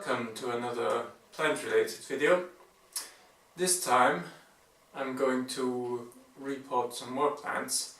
welcome to another plant-related video. This time I'm going to repot some more plants.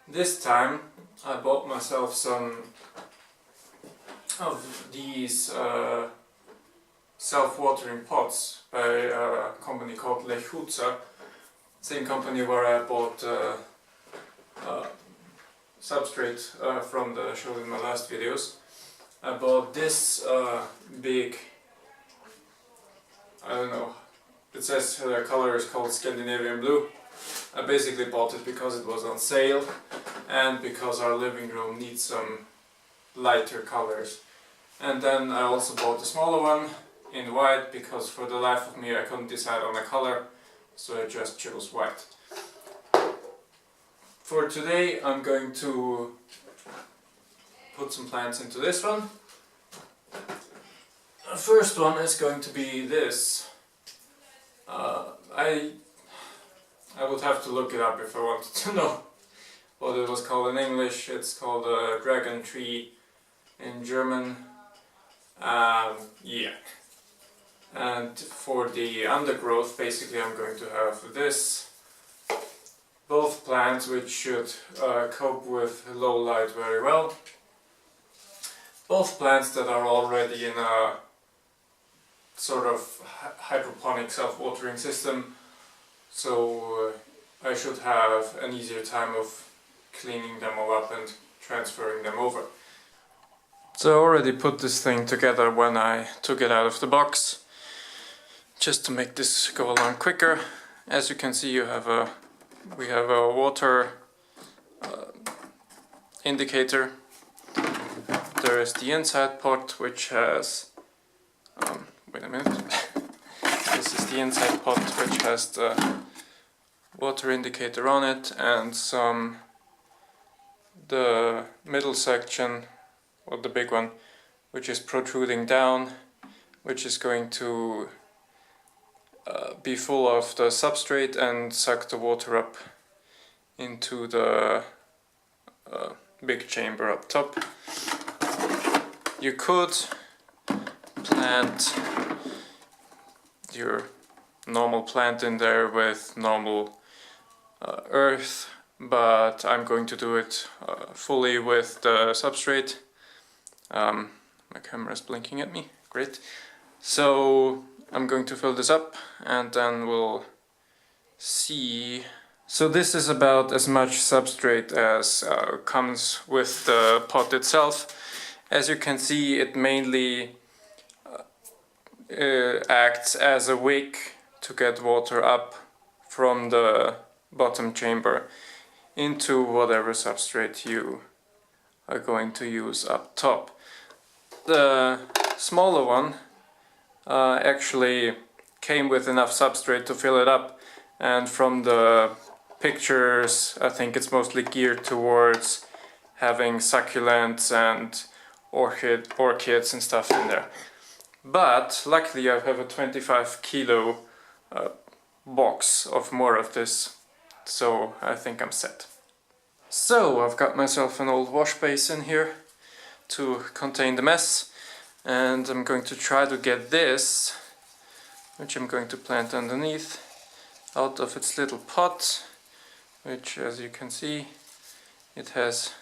This time I bought myself some of these self-watering pots by a company called Lechuza. Same company where I bought substrate from that I showed in my last videos. I bought this big, I don't know, it says the color is called Scandinavian Blue. I basically bought it because it was on sale and because our living room needs some lighter colors. And then I also bought a smaller one in white because for the life of me I couldn't decide on a color, so I just chose white. For today I'm going to put some plants into this one. The first one is going to be this. I would have to look it up if I wanted to know what it was called in English. It's called a dragon tree in German. Yeah. And for the undergrowth, basically I'm going to have this. Both plants which should cope with low light very well. Both plants that are already in a sort of hydroponic self-watering system, so I should have an easier time of cleaning them all up and transferring them over. So I already put this thing together when I took it out of the box, just to make this go along quicker. As you can see, we have a water indicator. There is the inside pot, which has wait a minute. This is the inside pot, which has the water indicator on it, and the middle section, or the big one, which is protruding down, which is going to be full of the substrate and suck the water up into the big chamber up top. You could plant your normal plant in there with normal earth, but I'm going to do it fully with the substrate. My camera is blinking at me, great. So I'm going to fill this up and then we'll see. So this is about as much substrate as comes with the pot itself. As you can see, it mainly acts as a wick to get water up from the bottom chamber into whatever substrate you are going to use up top. The smaller one actually came with enough substrate to fill it up, and from the pictures I think it's mostly geared towards having succulents and orchids and stuff in there. But luckily I have a 25 kilo box of more of this, so I think I'm set. So I've got myself an old wash basin here to contain the mess, and I'm going to try to get this, which I'm going to plant underneath, out of its little pot, which, as you can see, it has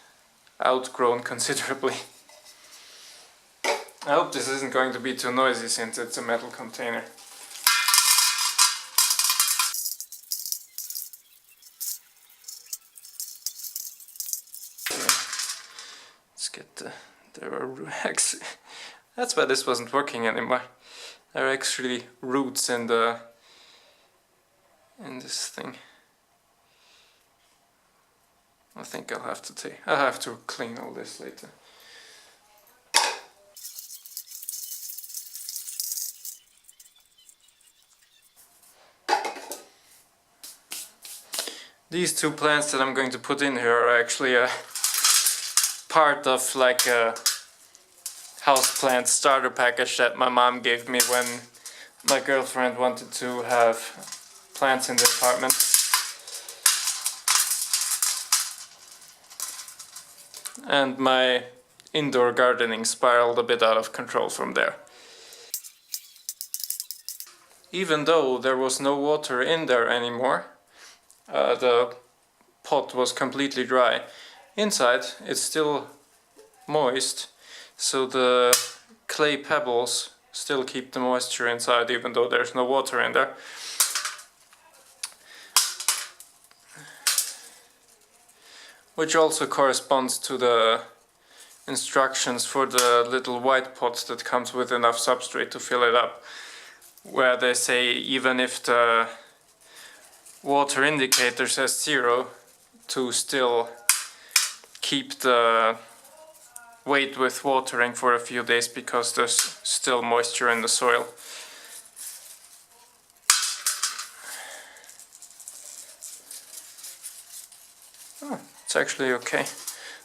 outgrown considerably. I hope this isn't going to be too noisy since it's a metal container. Let's get there are actually, that's why this wasn't working anymore. There are actually roots in this thing. I think I'll have to clean all this later. These two plants that I'm going to put in here are actually a part of like a houseplant starter package that my mom gave me when my girlfriend wanted to have plants in the apartment. And my indoor gardening spiraled a bit out of control from there. even though there was no water in there anymore, the pot was completely dry. Inside it's still moist, so the clay pebbles still keep the moisture inside even though there's no water in there. Which also corresponds to the instructions for the little white pot that comes with enough substrate to fill it up, where they say even if the water indicator says 0, to still keep the wait with watering for a few days because there's still moisture in the soil. Oh, it's actually okay.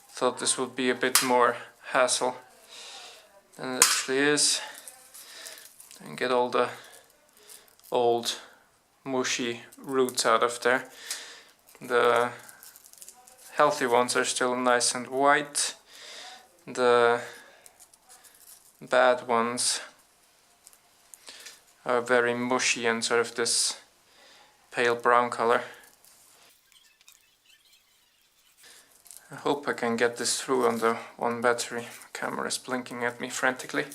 Thought this would be a bit more hassle than it actually is. And get all the old mushy roots out of there. The healthy ones are still nice and white. The bad ones are very mushy and sort of this pale brown color. I hope I can get this through on the one battery. My camera is blinking at me frantically.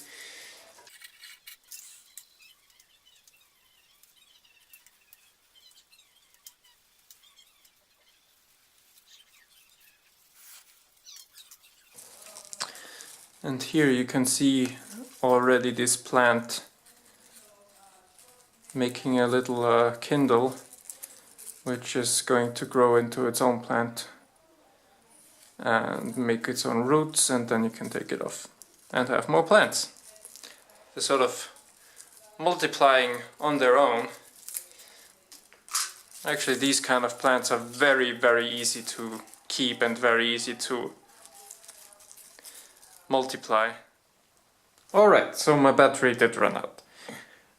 And here you can see already this plant making a little kindle, which is going to grow into its own plant and make its own roots, and then you can take it off and have more plants. They're sort of multiplying on their own. Actually, these kind of plants are very easy to keep and very easy to multiply. Alright, so my battery did run out.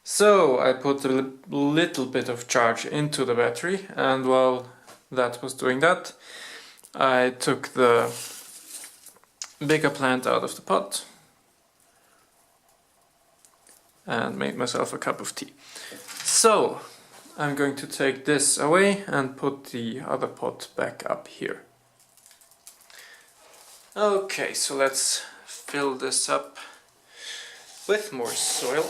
So I put a little bit of charge into the battery, and while that was doing that, I took the bigger plant out of the pot and made myself a cup of tea. So I'm going to take this away and put the other pot back up here. Okay, so let's fill this up with more soil.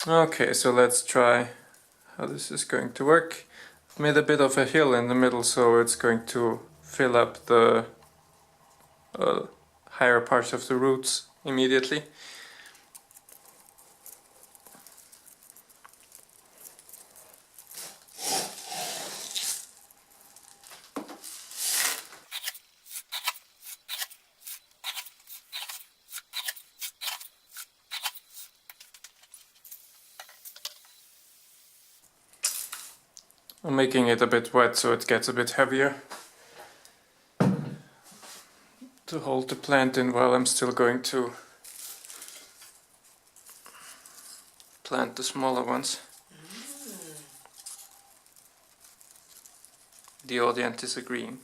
Okay, so let's try how this is going to work. I've made a bit of a hill in the middle, so it's going to fill up the higher parts of the roots immediately. I'm making it a bit wet so it gets a bit heavier to hold the plant in while I'm still going to plant the smaller ones. The audience is agreeing.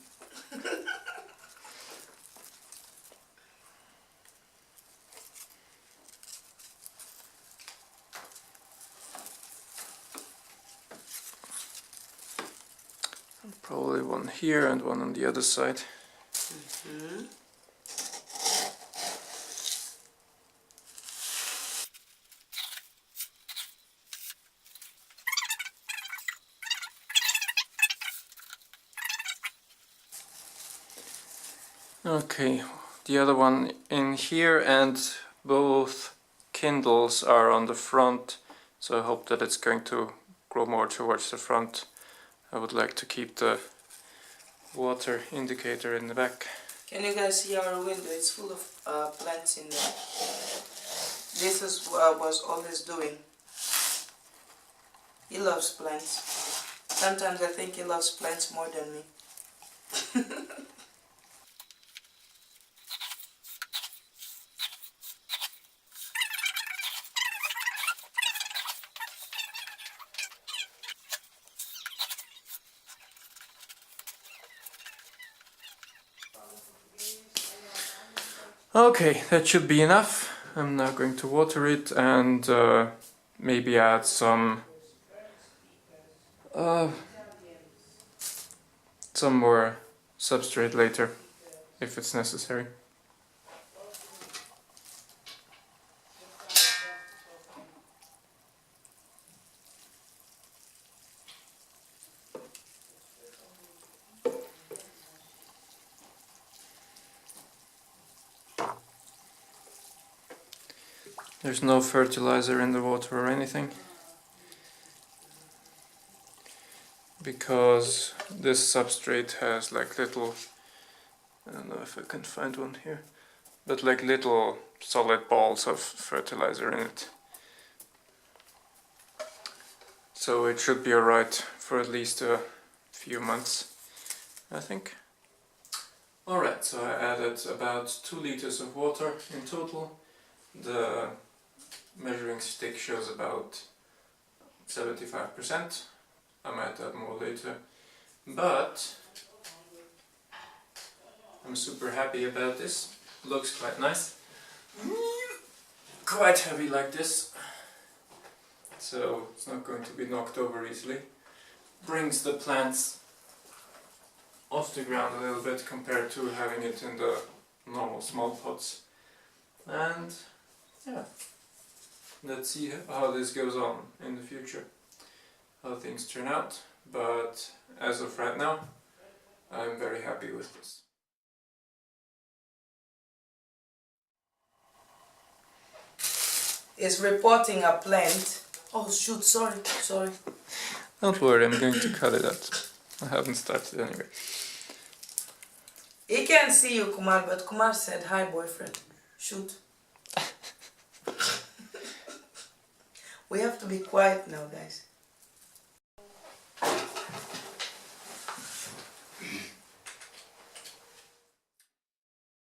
Probably one here and one on the other side. Okay, the other one in here, and both kindles are on the front, so I hope that it's going to grow more towards the front. I would like to keep the water indicator in the back. Can you guys see our window? It's full of plants in there. This is what was always doing. He loves plants. Sometimes I think he loves plants more than me. Okay, that should be enough. I'm now going to water it and maybe add some more substrate later, if it's necessary. There's no fertilizer in the water or anything, because this substrate has like little, I don't know if I can find one here, but like little solid balls of fertilizer in it. So it should be alright for at least a few months, I think. Alright, so I added about 2 liters of water in total. The measuring stick shows about 75%. I might add more later, but I'm super happy about this. Looks quite nice. Quite heavy like this, so it's not going to be knocked over easily. Brings the plants off the ground a little bit compared to having it in the normal small pots. And yeah, let's see how this goes on in the future, how things turn out, but as of right now I'm very happy with this. Is repotting a plant. Oh shoot, sorry. Don't worry, I'm going to cut it out. I haven't started anyway. He can see you, Kumar, but Kumar said hi, boyfriend. Shoot. We have to be quiet now, guys.